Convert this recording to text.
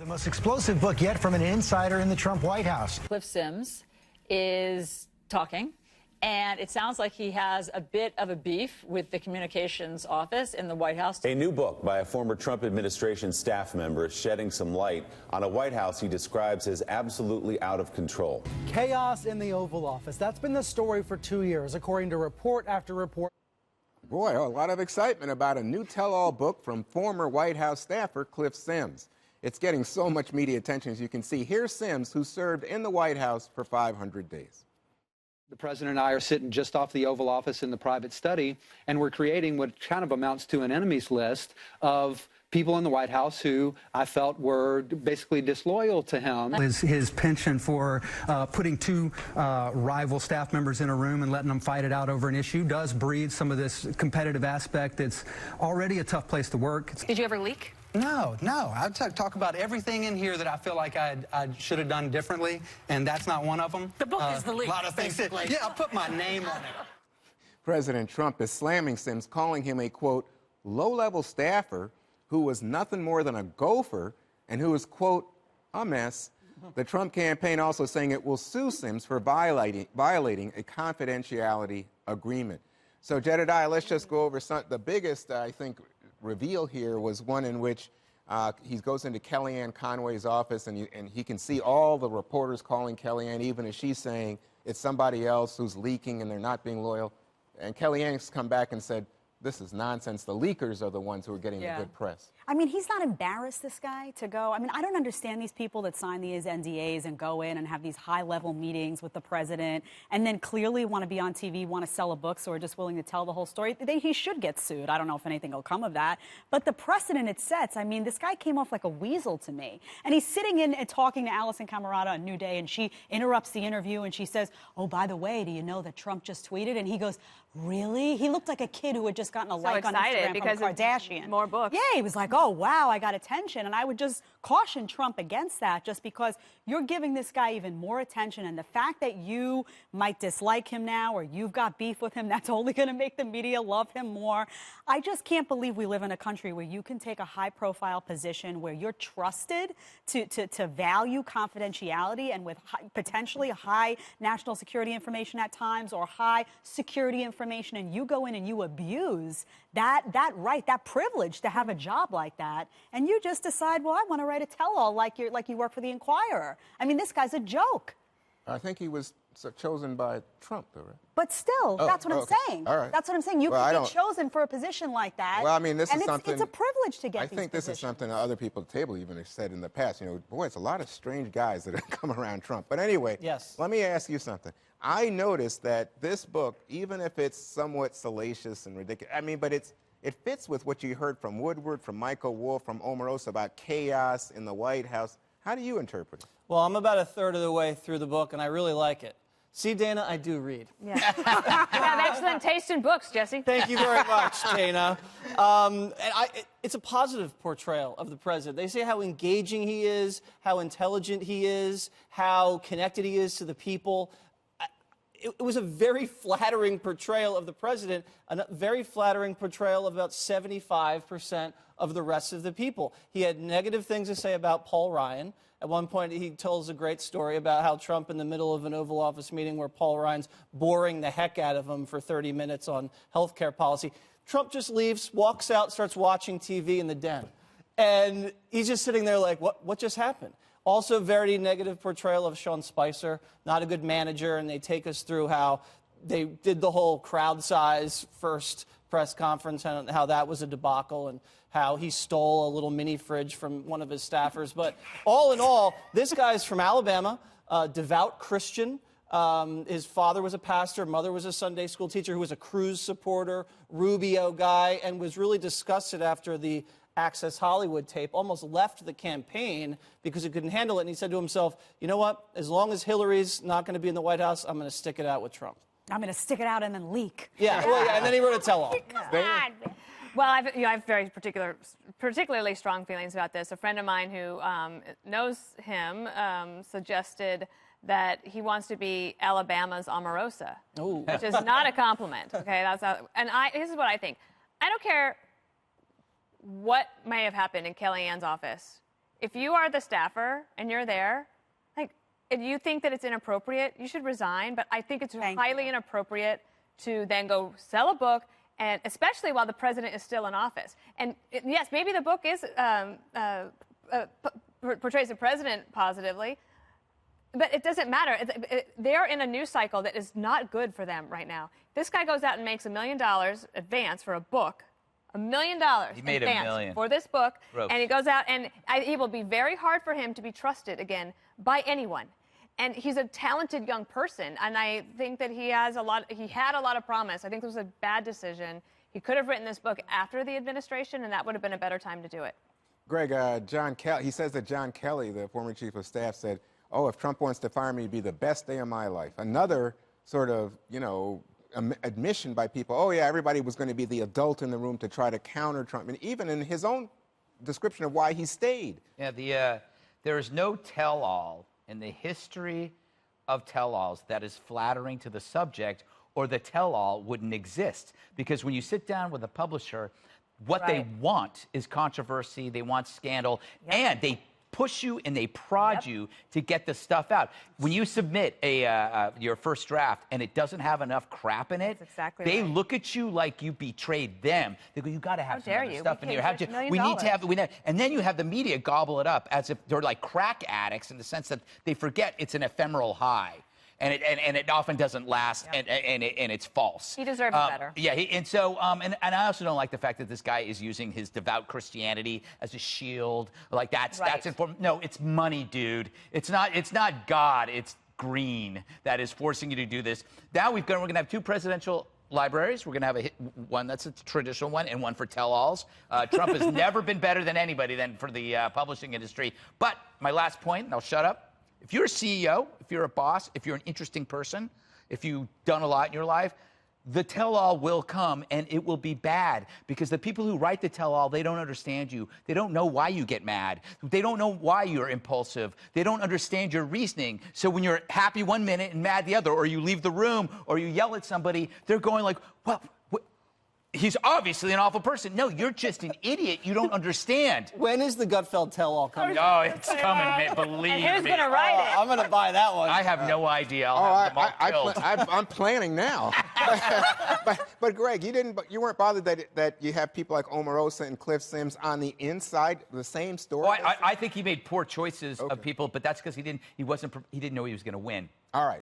The most explosive book yet from an insider in the Trump White House. Cliff Sims is talking, and it sounds like he has a bit of a beef with the communications office in the White House. A new book by a former Trump administration staff member is shedding some light on a White House he describes as absolutely out of control. Chaos in the Oval Office. That's been the story for 2 years, according to report after report. Boy, a lot of excitement about a new tell-all book from former White House staffer Cliff Sims. It's getting so much media attention, as you can see. Here's Sims, who served in the White House for 500 days. The president and I are sitting just off the Oval Office in the private study, and we're creating what kind of amounts to an enemies list of people in the White House who I felt were basically disloyal to him. His penchant for putting two rival staff members in a room and letting them fight it out over an issue does breed some of this competitive aspect. It's already a tough place to work. Did you ever leak? No. I talk about everything in here that I feel like I should have done differently, and that's not one of them. The book is the leak. A lot of things. Yeah, I'll put my name on it. President Trump is slamming Sims, calling him a, quote, low-level staffer who was nothing more than a gopher and who is, quote, a mess. The Trump campaign also saying it will sue Sims for violating a confidentiality agreement. So, Jedediah, let's just go over the biggest, I think, reveal here was one in which he goes into Kellyanne Conway's office and he can see all the reporters calling Kellyanne, even as she's saying it's somebody else who's leaking and they're not being loyal. And Kellyanne's come back and said, this is nonsense. The leakers are the ones who are getting the good press. I mean, he's not embarrassed, this guy, to go. I mean, I don't understand these people that sign these NDAs and go in and have these high-level meetings with the president and then clearly want to be on TV, want to sell a book, so are just willing to tell the whole story. He should get sued. I don't know if anything will come of that. But the precedent it sets, I mean, this guy came off like a weasel to me. And he's sitting in and talking to Allison Camerata on New Day, and she interrupts the interview, and she says, oh, by the way, do you know that Trump just tweeted? And he goes, really? He looked like a kid who had just gotten a like on Instagram because from a Kardashian. More books. Yeah, he was like, oh, wow, I got attention. And I would just caution Trump against that, just because you're giving this guy even more attention. And the fact that you might dislike him now or you've got beef with him, that's only going to make the media love him more. I just can't believe we live in a country where you can take a high-profile position where you're trusted to value confidentiality and with potentially high national security information at times or high security information, and you go in and you abuse that right, that privilege to have a job like that, and you just decide, well, I want to write a tell-all like you work for the Inquirer. I mean, this guy's a joke. I think he was chosen by Trump, though, right? But still, that's what I'm saying. All right. That's what I'm saying. You can get chosen for a position like that. Well, I mean, this is something. It's a privilege to get I think this is something that other people at the table even have said in the past. You know, boy, it's a lot of strange guys that have come around Trump. But anyway, yes. Let me ask you something. I noticed that this book, even if it's somewhat salacious and ridiculous, I mean, but it fits with what you heard from Woodward, from Michael Wolff, from Omarosa about chaos in the White House. How do you interpret it? Well, I'm about a third of the way through the book, and I really like it. See, Dana, I do read. Yeah. You have excellent taste in books, Jesse. Thank you very much, Dana. It's a positive portrayal of the president. They say how engaging he is, how intelligent he is, how connected he is to the people. It was a very flattering portrayal of the president, a very flattering portrayal of about 75% of the rest of the people. He had negative things to say about Paul Ryan. At one point, he tells a great story about how Trump, in the middle of an Oval Office meeting where Paul Ryan's boring the heck out of him for 30 minutes on health care policy, Trump just leaves, walks out, starts watching TV in the den. And he's just sitting there like, what just happened? Also, very negative portrayal of Sean Spicer, not a good manager, and they take us through how they did the whole crowd size first press conference and how that was a debacle and how he stole a little mini fridge from one of his staffers. But all in all, this guy's from Alabama, devout Christian. His father was a pastor, mother was a Sunday school teacher who was a Cruz supporter, Rubio guy, and was really disgusted after the Access Hollywood tape, almost left the campaign because he couldn't handle it. And he said to himself, you know what, as long as Hillary's not going to be in the White House, I'm going to stick it out with Trump. I'm going to stick it out and then leak. Yeah, well, yeah, and then he wrote a tell-all. Well, I have very particularly strong feelings about this. A friend of mine who knows him suggested that he wants to be Alabama's Omarosa, which is not a compliment. Okay, this is what I think. I don't care what may have happened in Kellyanne's office. if you are the staffer and you're there, like, if you think that it's inappropriate, you should resign. But I think it's highly inappropriate to then go sell a book, and especially while the president is still in office. And yes, maybe the book is portrays the president positively, but it doesn't matter. They're in a news cycle that is not good for them right now. This guy goes out and makes $1 million advance for a book. $1 million he made $1 million for this book, Gross. And he goes out, and it will be very hard for him to be trusted again by anyone. And he's a talented young person, and I think that he had a lot of promise. I think this was a bad decision. He could have written this book after the administration, and that would have been a better time to do it. Greg, he says that John Kelly, the former chief of staff, said, "Oh, if Trump wants to fire me, it'd be the best day of my life." Another sort of, admission by people, oh, yeah, everybody was going to be the adult in the room to try to counter Trump. And even in his own description of why he stayed. Yeah, there is no tell-all in the history of tell-alls that is flattering to the subject, or the tell-all wouldn't exist. Because when you sit down with a publisher, what they want is controversy, they want scandal, and they push you and they prod you to get the stuff out. When you submit your first draft and it doesn't have enough crap in it, they look at you like you betrayed them. They go, "You got to have some other stuff in here. We need to have it." And then you have the media gobble it up as if they're like crack addicts, in the sense that they forget it's an ephemeral high. And it often doesn't last, and it's false. He deserves better. Yeah, and I also don't like the fact that this guy is using his devout Christianity as a shield. Like that's important. No, it's money, dude. It's not God. It's green that is forcing you to do this. Now we're going to have two presidential libraries. We're going to have one that's a traditional one and one for tell-alls. Trump has never been better than anybody than for the publishing industry. But my last point, and I'll shut up. If you're a CEO, if you're a boss, if you're an interesting person, if you've done a lot in your life, the tell-all will come, and it will be bad, because the people who write the tell-all, they don't understand you. They don't know why you get mad. They don't know why you're impulsive. They don't understand your reasoning. So when you're happy one minute and mad the other, or you leave the room, or you yell at somebody, they're going like, well, he's obviously an awful person. No, you're just an idiot. You don't understand. When is the Gutfeld tell-all coming? Oh, it's coming, man. Believe me. Who's going to write it? I'm going to buy that one. I have no idea. I'll have them all killed. I'm planning now. but Greg, you weren't bothered that you have people like Omarosa and Cliff Sims on the inside the same story? Well, I think he made poor choices of people, but that's because he didn't know he was going to win. All right.